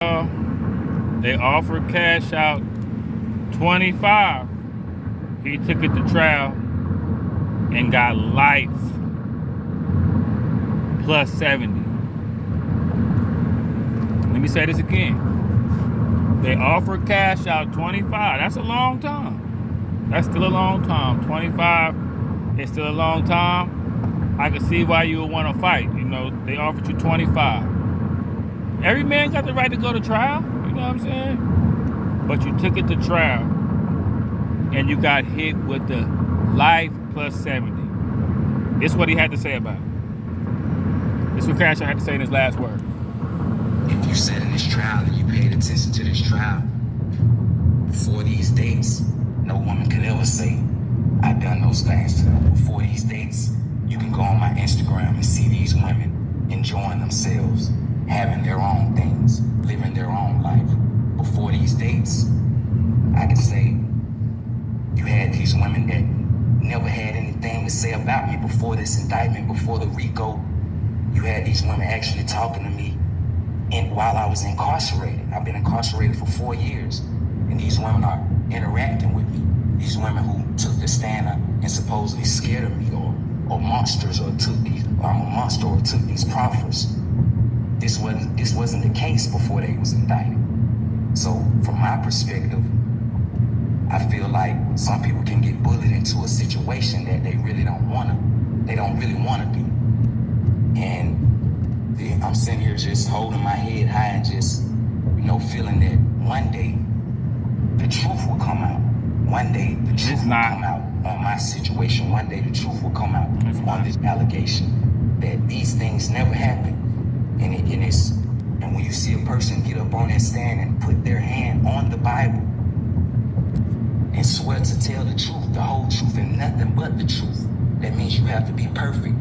They offered cash out 25. He took it to trial and got life plus 70. Let me say this again. They offered cash out 25. That's a long time. That's still a long time. 25 is still a long time. I can see why you would want to fight. You know, they offered you 25. Every man got the right to go to trial. You know what I'm saying? But you took it to trial and you got hit with the life plus 70. This is what he had to say about it. This is what Cash had to say in his last word. If you sat in this trial and you paid attention to this trial, before these dates, no woman could ever say, I've done those things to them. Before these dates, you can go on my Instagram and see these women enjoying themselves, having their own things, living their own life. Before these dates, I can say you had these women that never had anything to say about me before this indictment, before the RICO. You had these women actually talking to me while I was incarcerated. I've been incarcerated for 4 years, and these women are interacting with me. These women who took the stand and supposedly scared of me, or monsters, or took these, or I'm a monster, or took these proffers. This wasn't the case before they was indicted. So from my perspective, I feel like some people can get bullied into a situation that they really don't really wanna do. And I'm sitting here just holding my head high and just, feeling that one day the truth will come out. One day the truth will come out on my situation. One day the truth will come out on this allegation that these things never happened. And when you see a person get up on that stand and put their hand on the Bible and swear to tell the truth, the whole truth, and nothing but the truth, that means you have to be perfect,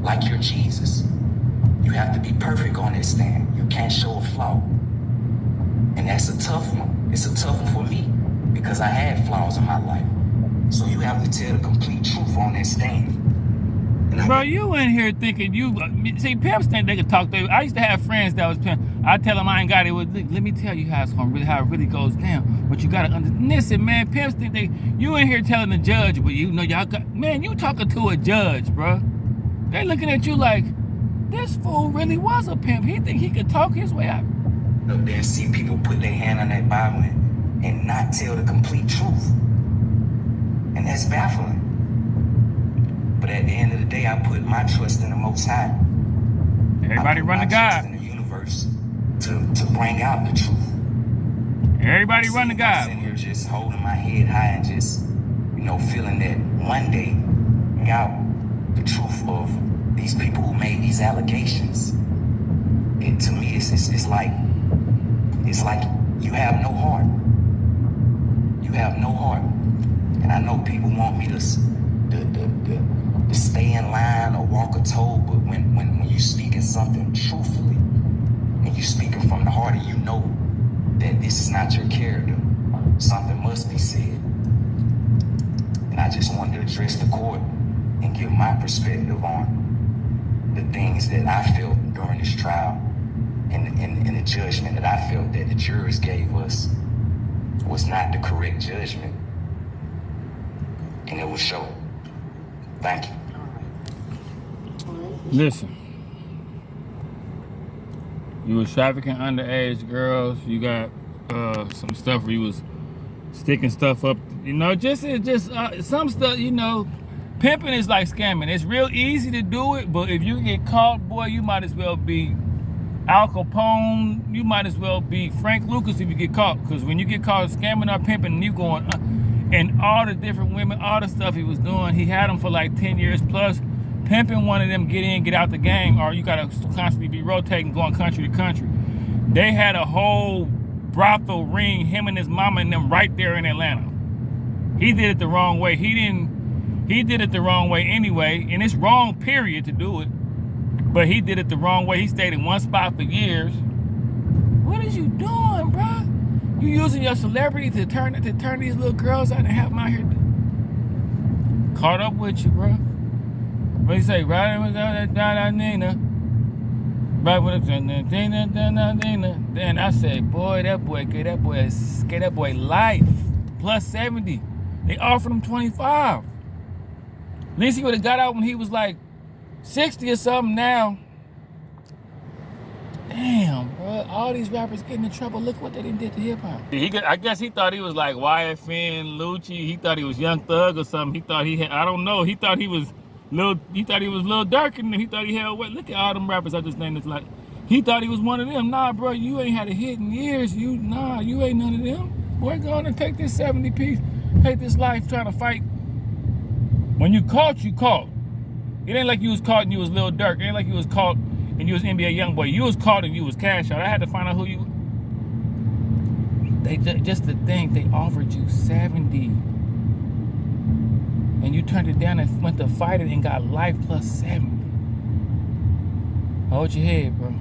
like you're Jesus. You have to be perfect on that stand. You can't show a flaw. And that's a tough one. It's a tough one for me because I had flaws in my life. So you have to tell the complete truth on that stand. Bro, you in here thinking see, pimps think they can talk to you. I used to have friends that was pimp. I tell them I ain't got it. Let me tell you how it really goes down. But you gotta listen, man. Pimps think you in here telling the judge, but you talking to a judge, bro. They looking at you like, this fool really was a pimp. He think he could talk his way out. Up there and see people put their hand on that Bible and not tell the complete truth. And that's baffling. But at the end of the day, I put my trust in the Most High. Everybody run to God. Trust in the universe to bring out the truth. Everybody run to God. I'm sitting here just holding my head high and just, feeling that one day bring out the truth of these people who made these allegations. And to me, it's like you have no heart. You have no heart. And I know people want me to stay in line or walk a toe, but when you speaking something truthfully and you speaking from the heart and you know that this is not your character, something must be said. And I just wanted to address the court and give my perspective on the things that I felt during this trial and the judgment that I felt that the jurors gave us was not the correct judgment. And it will show. Thank you. Listen. You was trafficking underage girls. You got some stuff where you was sticking stuff up. Just some stuff, pimping is like scamming. It's real easy to do it, but if you get caught, boy, you might as well be Al Capone. You might as well be Frank Lucas if you get caught. Because when you get caught scamming or pimping, and you going... and all the different women, all the stuff he was doing, he had them for like 10 years plus. Pimping one of them get in, get out the game, or you gotta constantly be rotating, going country to country. They had a whole brothel ring, him and his mama and them right there in Atlanta. He did it the wrong way. He did it the wrong way anyway, and it's wrong, period, to do it. But he did it the wrong way. He stayed in one spot for years. What is you doing, bro? You using your celebrity to turn these little girls out and have them out here caught up with you, bro. What do you say? Riding with that Nina. Right with it. Then I said, boy, that boy gave that boy life. Plus 70. They offered him 25. At least he would have got out when he was like 60 or something now. Damn, bro. All these rappers getting in trouble. Look what they done did to hip hop. I guess he thought he was like YFN, Lucci. He thought he was Young Thug or something. He thought he had, I don't know. He thought he was Lil Durk, and he thought he had what? Look at all them rappers I just named. It's like, he thought he was one of them. Nah, bro, you ain't had a hit in years. You ain't none of them. Boy, go on and take this 70 piece. Take this life trying to fight. When you caught, you caught. It ain't like you was caught and you was Lil Durk. It ain't like you was caught and you was NBA Youngboy. You was caught and you was Cash Out. I had to find out who you. They just to think they offered you 70, and you turned it down and went to fight it and got life plus 70. Hold your head, bro.